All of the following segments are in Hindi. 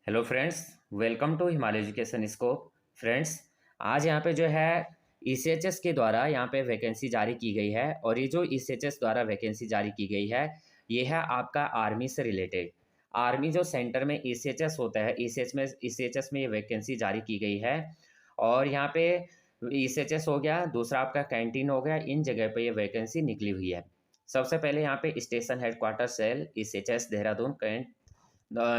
Hello friends, welcome to Himalaya education scope. Friends, आज यहाँ पे जो है ईसीएचएस के द्वारा यहाँ पे वैकेंसी जारी की गई है। और ये जो ईसीएचएस द्वारा वैकेंसी जारी की गई है, ये है आपका आर्मी से रिलेटेड। आर्मी जो सेंटर में ईसीएचएस होता है, ईसीएचएस में ये वैकेंसी जारी की गई है। और यहाँ पे ईसीएचएस हो गया, दूसरा आपका कैंटीन हो गया, इन जगह पे ये वैकेंसी निकली हुई है। सबसे पहले यहाँ पे station headquarter cell ECHS Dehradun cantt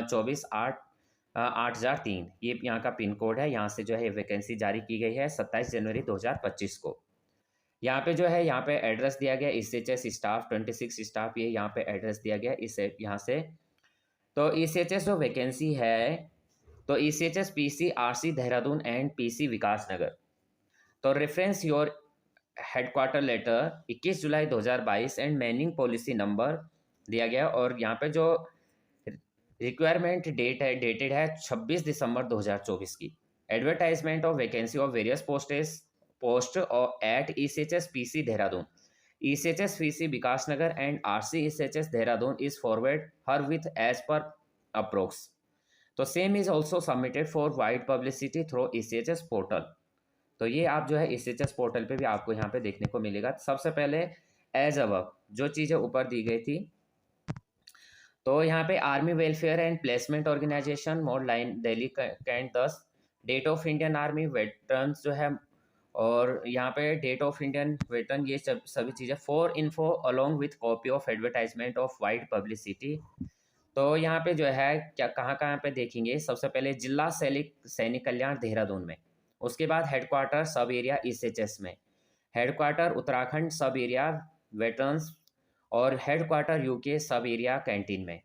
24/8/8003, ये यहाँ का पिन कोड है। यहाँ से जो है वैकेंसी जारी की गई है 27 जनवरी 2025 को। यहाँ पे जो है, यहाँ पे एड्रेस दिया गया ईसीएचएस स्टाफ 26 स्टाफ, ये यहाँ पे एड्रेस दिया गया इसे यहाँ से। तो ईसीएचएस जो वैकेंसी है, तो ECHS PC RC Dehradun and PC Vikas Nagar. तो reference your headquarter letter 21 July 2022 and manning policy number दिया गया। और यहाँ पे जो रिक्वायरमेंट डेटेड है 26 दिसंबर 2024 की। Advertisement of vacancy of various post at ECHS PC Dehradun, ECHS PC Vikas Nagar and RC ECHS Dehradun is forward herewith as per approx. तो same is also submitted for wide publicity through ECHS portal. तो ये आप जो है ईसीएचएस पोर्टल पे भी आपको यहाँ पे देखने को मिलेगा। सबसे पहले एज अबव जो चीज़ें ऊपर दी गई थी, तो यहाँ पे army welfare and placement organisation mode line Delhi cantt 10, date of Indian army veterans जो है, और यहाँ पे डेट ऑफ इंडियन वेटरन, ये सभी चीज़ें for info along with copy of advertisement of wide publicity. तो यहाँ पे जो है क्या कहाँ कहाँ पे देखेंगे, सबसे पहले जिला सैनिक कल्याण देहरादून में, उसके बाद हेडक्वार्टर सब एरिया ईसीएचएस में, हेडक्वार्टर उत्तराखंड सब एरिया वेटरन्स, और हेडक्वार्टर यूके सब एरिया कैंटीन में,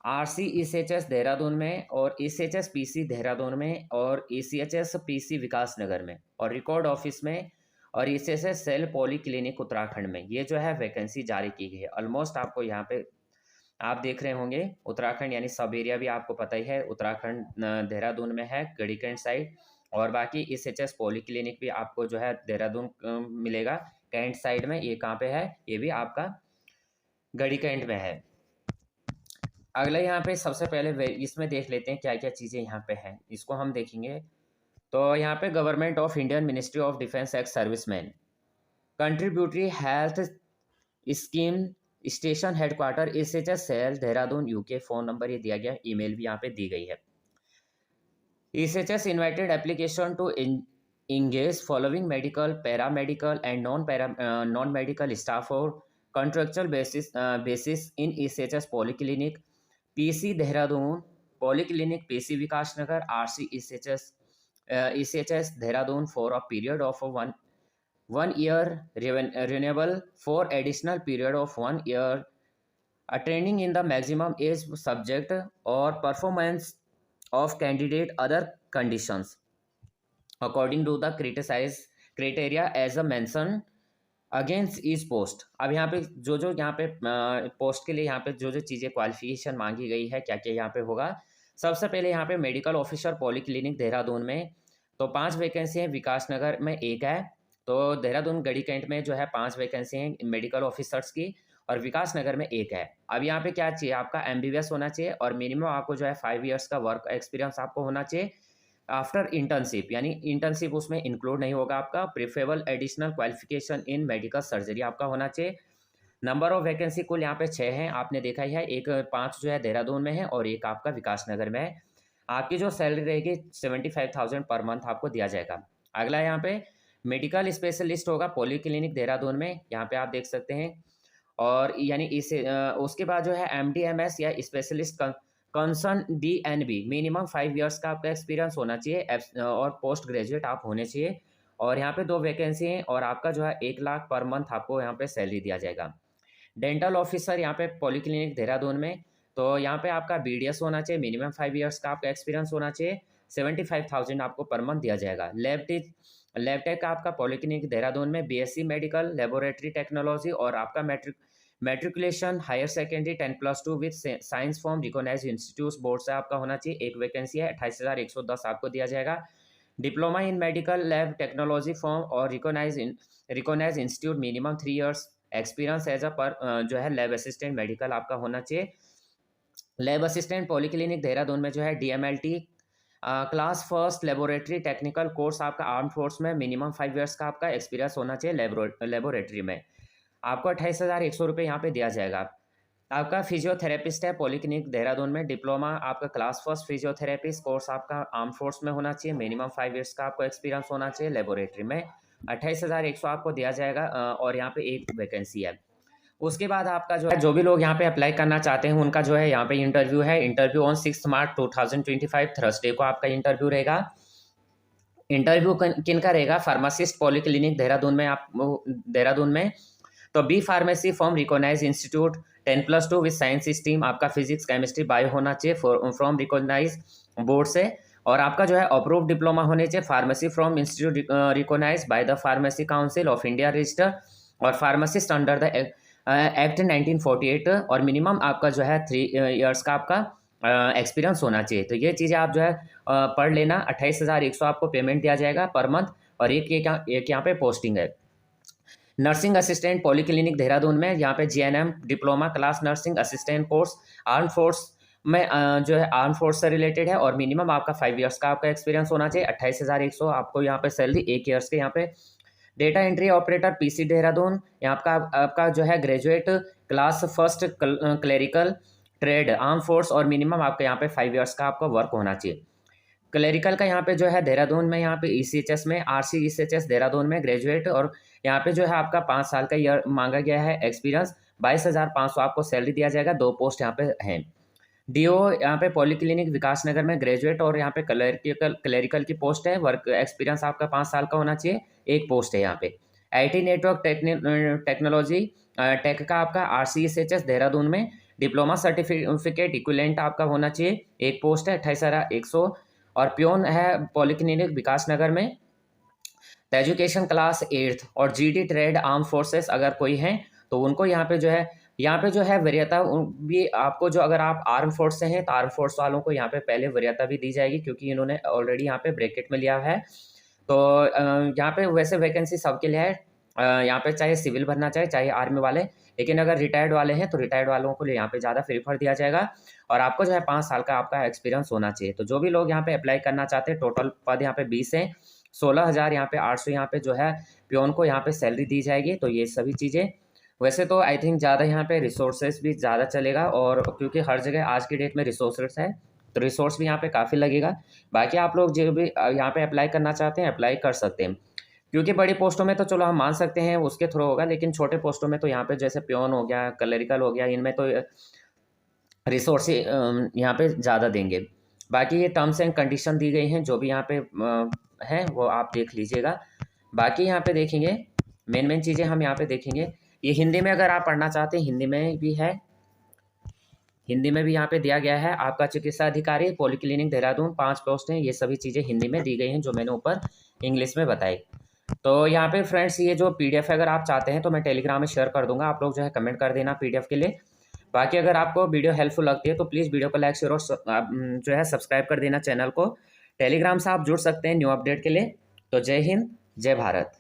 आरसी ईसीएचएस देहरादून में, और ईसीएचएस पीसी देहरादून में, और ईसीएचएस पीसी विकास नगर में, और रिकॉर्ड ऑफिस में, और ECHS cell polyclinic Uttarakhand में। ये जो है वैकेंसी जारी की गई है। ऑलमोस्ट आपको यहाँ पे आप देख रहे होंगे उत्तराखंड यानी सब एरिया भी आपको पता ही है, उत्तराखंड देहरादून में है गढ़ीकैंट साइड। और बाकी ईसीएचएस पॉली क्लिनिक भी आपको जो है देहरादून मिलेगा कैंट साइड में। ये कहाँ पे है, ये भी आपका गढ़ीकैंट में है। अगला यहाँ पे सबसे पहले इसमें देख लेते हैं क्या क्या चीज़ें यहाँ पे हैं, इसको हम देखेंगे। तो यहाँ पे government of Indian ministry of defence ex serviceman contributory health scheme station headquarter ECHS cell Dehradun UK. Phone number ये दिया गया, ईमेल भी यहाँ पे दी गई है। ECHS invited application to engage following medical, paramedical and non-medical staff or contractual basis in ECHS polyclinic PC Dehradun, polyclinic PC Vikas Nagar, RC ECHS Dehradun for a period of one year renewable for additional period of 1 year, attending in the maximum age subject or performance of candidate other conditions according to the criticise criteria as a mention against each post. अब यहाँ पे जो यहाँ पे पोस्ट के लिए यहाँ पे जो चीज़ें क्वालिफिकेशन मांगी गई है, क्या क्या यहाँ पे होगा। सबसे पहले यहाँ पे मेडिकल ऑफिसर पॉलीक्लिनिक देहरादून में तो 5 वैकेंसी हैं, विकास नगर में 1 है। तो देहरादून गढ़ी कैंट में जो है 5 वैकेंसी हैं मेडिकल ऑफिसर्स की, और विकास नगर में 1 है। अब यहाँ पे क्या चाहिए, आपका एमबीबीएस होना चाहिए, और मिनिमम आपको जो है 5 ईयर्स का वर्क एक्सपीरियंस आपको होना चाहिए आफ्टर इंटर्नशिप, यानी इंटर्नशिप उसमें इंक्लूड नहीं होगा आपका। Preferable additional qualification in medical surgery आपका होना चाहिए। नंबर ऑफ वैकेंसी कुल यहाँ पे 6 हैं, आपने देखा ही है। 5 जो है देहरादून में है और 1 आपका विकास नगर में है। आपकी जो सैलरी रहेगी 75,000 पर मंथ आपको दिया जाएगा। अगला यहाँ पे मेडिकल स्पेशलिस्ट होगा पॉलीक्लिनिक देहरादून में, यहाँ पे आप देख सकते हैं। और यानी इसे उसके बाद जो है MD MS या specialist concern DNB, minimum 5 years का आपका एक्सपीरियंस होना चाहिए, और पोस्ट ग्रेजुएट आप होने चाहिए। और यहाँ पे 2 वैकेंसी हैं, और आपका जो है 1 लाख पर मंथ आपको यहाँ पे सैलरी दिया जाएगा। डेंटल ऑफिसर यहाँ पे पॉलीक्लिनिक देहरादून में, तो यहाँ पे आपका BDS होना चाहिए, मिनिमम 5 ईयर्स का आपका एक्सपीरियंस होना चाहिए, 75,000 आपको पर मंथ दिया जाएगा। लैब टेक आपका पॉलीक्लिनिक देहरादून में BSc मेडिकल लेबोरेटरी टेक्नोलॉजी, और आपका matriculation higher secondary 10+2 with science form recognise institute board से आपका होना चाहिए। 1 वैकेंसी है, 28,110 आपको दिया जाएगा। Diploma in medical lab technology from और recognise institute, minimum 3 years experience as a पर जो है लैब असिस्टेंट मेडिकल आपका होना चाहिए। लैब असिस्टेंट पॉलीक्लिनिक देहरादून में जो है DMLT class first laboratory technical course आपका आर्म फोर्स में मिनिमम 5 ईयर्स का आपका एक्सपीरियंस होना चाहिए लेबोरेटरी में। आपको 28,100 रुपये यहाँ पे दिया जाएगा। आपका फिजियोथेरेपिस्ट है पॉलीक्लिनिक देहरादून में, डिप्लोमा आपका क्लास फर्स्ट फिजियोथेरेपिस्ट कोर्स आपका आर्म फोर्स में होना चाहिए, मिनिमम 5 ईयर्स का आपको एक्सपीरियंस होना चाहिए लेबोरेटरी में। 28,100 आपको दिया जाएगा और यहाँ पे एक वैकेंसी है। उसके बाद आपका जो है, जो भी लोग यहाँ पे अप्लाई करना चाहते हैं उनका जो है यहाँ पे इंटरव्यू है। इंटरव्यू ऑन 6 मार्च 2025 थर्सडे को आपका इंटरव्यू रहेगा। इंटरव्यू किन का रहेगा? फार्मासिस्ट पॉलीक्लिनिक देहरादून में, आप देहरादून में तो B pharmacy from recognise institute 10+2 with science stream, आपका फिजिक्स केमिस्ट्री बायो होना चाहिए फ्रॉम रिकॉग्नाइज बोर्ड से। और आपका जो है अप्रूव डिप्लोमा होने चाहिए pharmacy from institute recognise by the pharmacy council of India register और फार्मासिस्ट अंडर द एक्ट 1948 और मिनिमम आपका जो है 3 ईयर्स का आपका एक्सपीरियंस होना चाहिए। तो ये चीज़ें आप जो है पढ़ लेना। 28,100 आपको पेमेंट दिया जाएगा पर मंथ और एक यहाँ पे पोस्टिंग है। नर्सिंग असिस्टेंट पॉलीक्लिनिक देहरादून में, यहाँ पे GNM diploma class nursing assistant course arm force में जो है आर्म फोर्स से रिलेटेड है और मिनिमम आपका 5 ईयर्स का आपका एक्सपीरियंस होना चाहिए। 28,100 आपको यहाँ पे सैलरी 1 ईयर्स के यहाँ पे। Data entry operator PC Dehradun, यहाँ आपका जो है graduate class first clerical trade arm force और मिनिमम आपका यहाँ पे 5 ईयर्स का आपका वर्क होना चाहिए। क्लेरिकल का यहाँ पे जो है देहरादून में, यहाँ पे ECHS में, RC ECHS देहरादून में ग्रेजुएट और यहाँ पे जो है आपका 5 साल का ईयर मांगा गया है एक्सपीरियंस। 22,500 आपको सैलरी दिया जाएगा। 2 पोस्ट यहाँ पे हैं। DO यहाँ पे पॉलीक्लिनिक विकास नगर में ग्रेजुएट और यहाँ पे क्लेरिकल की पोस्ट है। वर्क एक्सपीरियंस आपका 5 साल का होना चाहिए। 1 पोस्ट है यहाँ पे। IT नेटवर्क टेक्नोलॉजी टेक का आपका RC ECHS देहरादून में डिप्लोमा सर्टिफिकेट इक्विवेलेंट आपका होना चाहिए। 1 पोस्ट है। 28,100 और प्योन है पॉलीक्लिनिक विकास नगर में। एजुकेशन क्लास 8th और GD ट्रेड आर्म फोर्सेस अगर कोई हैं तो उनको यहाँ पे जो है वरीयता भी आपको, जो अगर आप आर्म फोर्स से हैं तो आर्म फोर्स वालों को यहाँ पे पहले वरीयता भी दी जाएगी क्योंकि इन्होंने ऑलरेडी यहाँ पे ब्रैकेट में लिया है। तो यहाँ पे वैसे वैकेंसी सबके लिए है। यहाँ पे चाहे सिविल भरना चाहे आर्मी वाले, लेकिन अगर रिटायर्ड वाले हैं तो रिटायर्ड वालों को यहाँ पे ज़्यादा प्रीफर दिया जाएगा और आपको जो है 5 साल का आपका एक्सपीरियंस होना चाहिए। तो जो भी लोग यहाँ पे अप्लाई करना चाहते हैं, टोटल पद यहाँ पे 20 हैं। 16,000 यहाँ पे 800 यहाँ पे जो है प्योन को यहाँ पे सैलरी दी जाएगी। तो ये सभी चीज़ें, वैसे तो आई थिंक ज़्यादा यहाँ पे रिसोर्सेज भी ज़्यादा चलेगा और क्योंकि हर जगह आज की डेट में रिसोर्सेज है तो रिसोर्स भी यहाँ पे काफ़ी लगेगा। बाकी आप लोग जो भी यहाँ पे अप्लाई करना चाहते हैं अप्लाई कर सकते हैं क्योंकि बड़ी पोस्टों में तो चलो हम मान सकते हैं उसके थ्रू होगा, लेकिन छोटे पोस्टों में तो यहाँ पे जैसे प्योन हो गया, क्लरिकल हो गया, इनमें तो रिसोर्स यहाँ पे ज़्यादा देंगे। बाकी ये टर्म्स एंड कंडीशन दी गई हैं, जो भी यहाँ पे हैं वो आप देख लीजिएगा। बाकी यहाँ पे देखेंगे मेन चीज़ें हम यहाँ पे देखेंगे। ये हिंदी में अगर आप पढ़ना चाहते हैं हिंदी में भी है, हिंदी में भी यहाँ पे दिया गया है। आपका चिकित्सा अधिकारी पॉलीक्लिनिक देहरादून 5 पोस्ट हैं। ये सभी चीज़ें हिंदी में दी गई हैं जो मैंने ऊपर इंग्लिश में बताई। तो यहाँ पे फ्रेंड्स ये जो PDF अगर आप चाहते हैं तो मैं टेलीग्राम में शेयर कर दूंगा, आप लोग जो है कमेंट कर देना PDF के लिए। बाकी अगर आपको वीडियो हेल्पफुल लगती है तो प्लीज़ वीडियो को लाइक शेयर और जो है सब्सक्राइब कर देना चैनल को। टेलीग्राम से आप जुड़ सकते हैं न्यू अपडेट के लिए। तो जय हिंद, जय भारत।